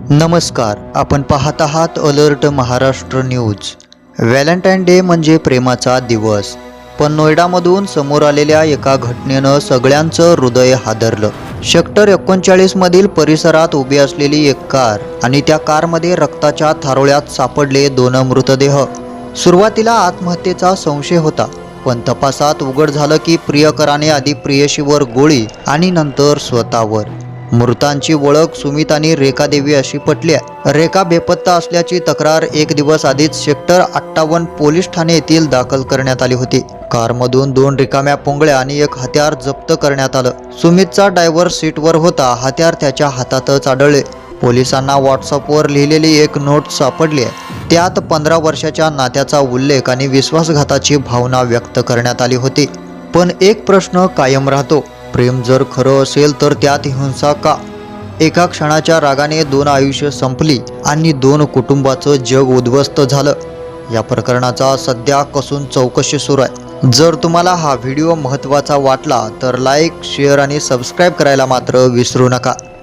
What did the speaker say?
नमस्कार, आपण पाहत आहात alert Maharashtra news. Valentine day म्हणजे प्रेमाचा दिवस, पण नोएडामधून समोर आलेल्या एका घटनेनं सगळ्यांचं हृदय हादरलं। सेक्टर 39 मधील परिसरात उभी असलेली एक कार आणि त्या कारमध्ये रक्ताच्या थारोळ्यात सापडले 2 मृतदेह। सुरुवातीला आत्महत्येचा संशय होता, पण तपासात उघड झालं की प्रियकराने आधी प्रेयसीवर गोळी आणि नंतर स्वतःवर। मृतांची ओळख सुमित आणि रेखा देवी अशी पटली आहे। रेखा बेपत्ता असल्याची तक्रार 1 दिवस आधीच सेक्टर 58 पोलीस ठाणे येथील दाखल करण्यात आली होती। कारमधून 2 रिकाम्या पोंगळ्या आणि एक हत्यार जप्त करण्यात आलं। सुमितचा ड्रायव्हर सीटवर होता, हत्यार त्याच्या हातातच आढळले। पोलिसांना व्हॉट्सअपवर लिहिलेली एक नोट सापडली आहे। त्यात 15 वर्षाच्या नात्याचा उल्लेख आणि विश्वासघाताची भावना व्यक्त करण्यात आली होती। पण एक प्रश्न कायम राहतो, प्रेम जर खरं असेल तर त्यात हिंसा का? एका क्षणाच्या रागाने 2 आयुष्य संपली आणि 2 कुटुंबाचं जग उद्ध्वस्त झालं। या प्रकरणाचा सध्या कसून चौकशी सुरू आहे। जर तुम्हाला हा व्हिडिओ महत्त्वाचा वाटला तर लाईक, शेअर आणि सबस्क्राईब करायला मात्र विसरू नका।